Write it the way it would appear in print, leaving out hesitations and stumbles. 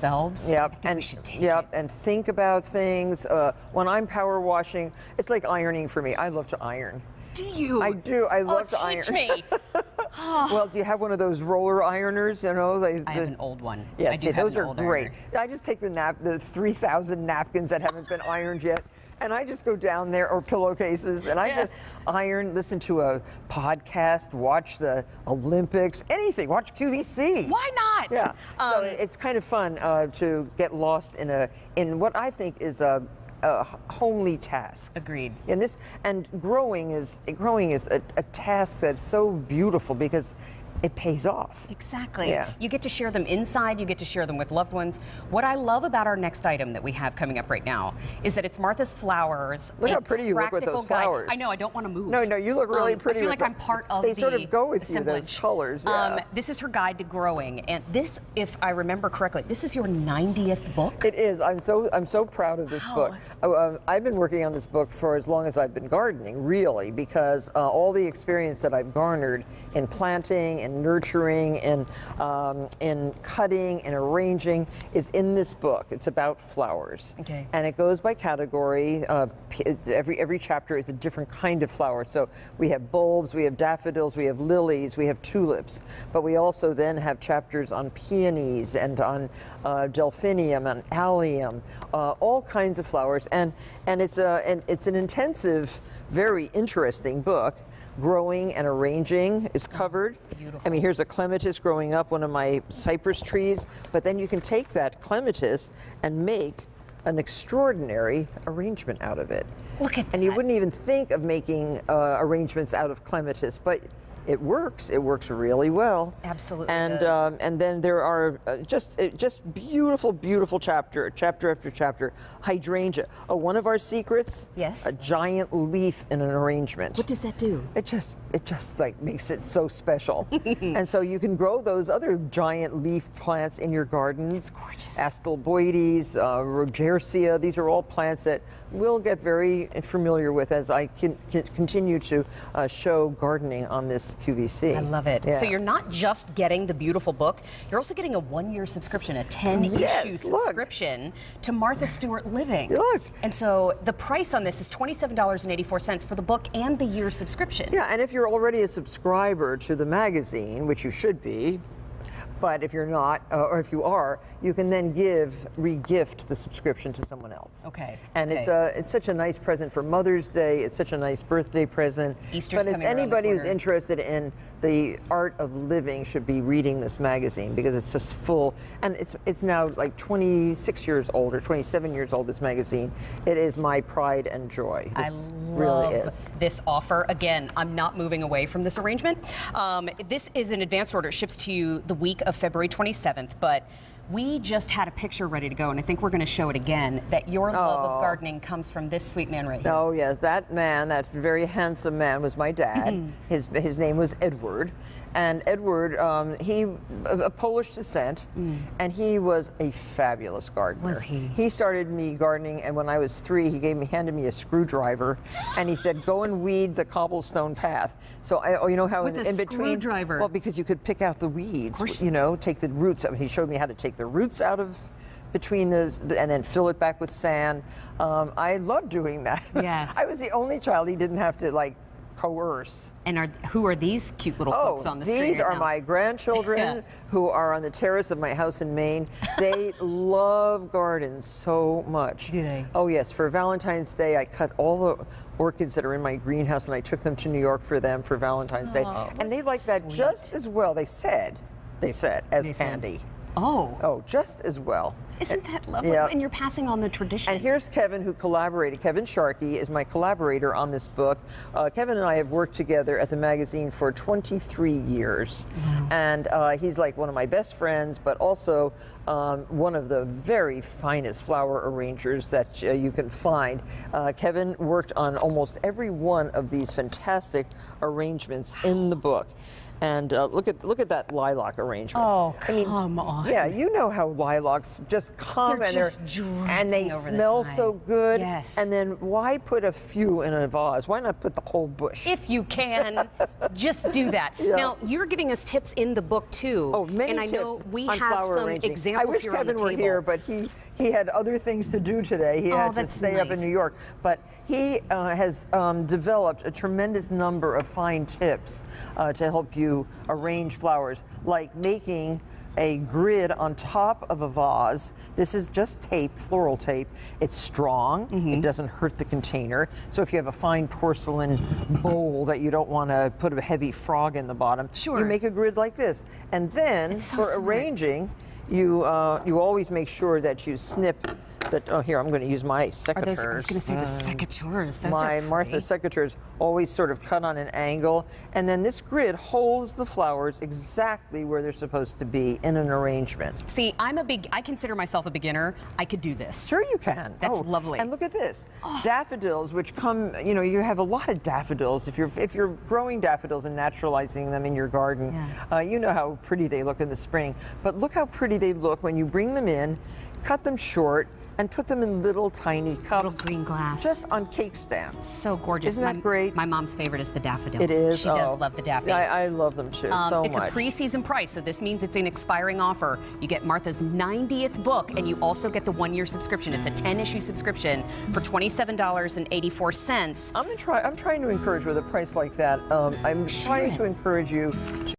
ourselves. Yep. I think we should take Yep. it. And think about things. When I'm power washing, it's like ironing for me. I love to iron. Do you? I do. I love to iron. Teach me. Well, do you have one of those roller ironers? You know, I have an old one. Yeah, I do see, have those an are old great. ironer. I just take the 3,000 napkins that haven't been ironed yet, and I just go down there, or pillowcases, and I just iron, listen to a podcast, watch the Olympics, anything, watch QVC. Why not? Yeah. So it's kind of fun to get lost in what I think is a homely task. Agreed. And growing is a task that's so beautiful because it pays off. Exactly. Yeah. You get to share them inside, you get to share them with loved ones. What I love about our next item that we have coming up right now is that it's Martha's Flowers. Look how pretty you look with those flowers. I know, I don't want to move. No, you look really pretty. I feel like I'm part of They sort of go with you, those assemblage. colors. Yeah. This is her guide to growing, and this, if I remember correctly, this is your 90th book? It is. I'm so proud of this book. I've been working on this book for as long as I've been gardening, really, because all the experience that I've garnered in planting and nurturing and in cutting and arranging is in this book. It's about flowers. Okay. And it goes by category. Every chapter is a different kind of flower. So we have bulbs, we have daffodils, we have lilies, we have tulips, but we also then have chapters on peonies and on delphinium and allium, all kinds of flowers. And it's an intensive, very interesting book. Growing and arranging is covered. Beautiful. I mean, here's a clematis growing up, one of my cypress trees, but then you can take that clematis and make an extraordinary arrangement out of it. Look at that. And you wouldn't even think of making arrangements out of clematis, but it works. It works really well. Absolutely And does. and then there are just beautiful chapter after chapter. Hydrangea. Oh, one of our secrets. Yes. A giant leaf in an arrangement. What does that do? It just like makes it so special. And so you can grow those other giant leaf plants in your garden. It's gorgeous. Astilboides, Rogersia. These are all plants that we'll get very familiar with as I continue to show gardening on this QVC. I love it. Yeah. So you're not just getting the beautiful book, you're also getting a 1-year subscription, a 10-issue subscription to Martha Stewart Living. Look. And so the price on this is $27.84 for the book and the year subscription. Yeah, and if you're already a subscriber to the magazine, which you should be, but if you're not, or if you are, you can then re-gift the subscription to someone else. Okay. And it's such a nice present for Mother's Day. It's such a nice birthday present. Easter's but coming around the anybody who's corner. interested in the art of living should be reading this magazine because it's just full. And it's now like 26 years old or 27 years old. This magazine. It is my pride and joy. I This love really is. this offer. Again, I'm not moving away from this arrangement. This is an advanced order. It ships to you the week of February 27th, but we just had a picture ready to go, and I think we're going to show it again, that your love of gardening comes from this sweet man right here. Oh, yes, that man, that very handsome man was my dad. His name was Edward. And Edward, he of Polish descent, and he was a fabulous gardener. Was he? He started me gardening, and when I was 3, he handed me a screwdriver, and he said, "Go and weed the cobblestone path." So you know how With a in between, screwdriver? well, because you could pick out the weeds, course. you know, take the roots. I mean, he showed me how to take the roots out of between those and then fill it back with sand. I loved doing that. Yeah. I was the only child he didn't have to like coerce. And who are these cute little folks on the screen? These right are now? my grandchildren Yeah. who are on the terrace of my house in Maine. They love gardens so much. Do they? Oh yes, for Valentine's Day I cut all the orchids that are in my greenhouse and I took them to New York for them for Valentine's Day. And they like that sweet. just as well, they said, as candy. Oh, Oh, just as well. isn't that lovely? Yeah. And you're passing on the tradition. And here's Kevin, who collaborated. Kevin Sharkey is my collaborator on this book. Kevin and I have worked together at the magazine for 23 years. And he's like one of my best friends, but also one of the very finest flower arrangers that you can find. Kevin worked on almost every one of these fantastic arrangements in the book. And look at that lilac arrangement. Oh, I mean, come on. Yeah, you know how lilacs just come They're and just and they dripping over the smell side. so good. Yes. And then why put a few in a vase? Why not put the whole bush? If you can, just do that. Yeah. Now, you're giving us tips in the book too. Oh, many and I tips know we on have flower some arranging. examples I wish here Kevin on the were table. here, but he had other things to do today. He had to that's stay up in nice. New York. But he has developed a tremendous number of fine tips to help you arrange flowers, like making a grid on top of a vase. This is just tape, floral tape. It's strong. It doesn't hurt the container. So if you have a fine porcelain bowl that you don't want to put a heavy frog in the bottom, Sure. you make a grid like this. And then It's so for smart. arranging, you always make sure that you snip. But here, I'm going to use my secateurs. I was going to say the secateurs. Those My are Martha pretty. secateurs always sort of cut on an angle, and then this grid holds the flowers exactly where they're supposed to be in an arrangement. See, I consider myself a beginner. I could do this. Sure you can. That's lovely. And look at this. Daffodils, which come, you have a lot of daffodils. If you're growing daffodils and naturalizing them in your garden, you know how pretty they look in the spring. But look how pretty they look when you bring them in, cut them short, and put them in little tiny cups. Little green glass. Just on cake stands. So gorgeous. Isn't that great? My mom's favorite is the daffodil. It is. She does love the daffodils. I love them too, so It's much. a pre-season price, so this means it's an expiring offer. You get Martha's 90th book, and you also get the one-year subscription. It's a 10-issue subscription for $27.84. I'm trying to encourage with a price like that. I'm trying to encourage you to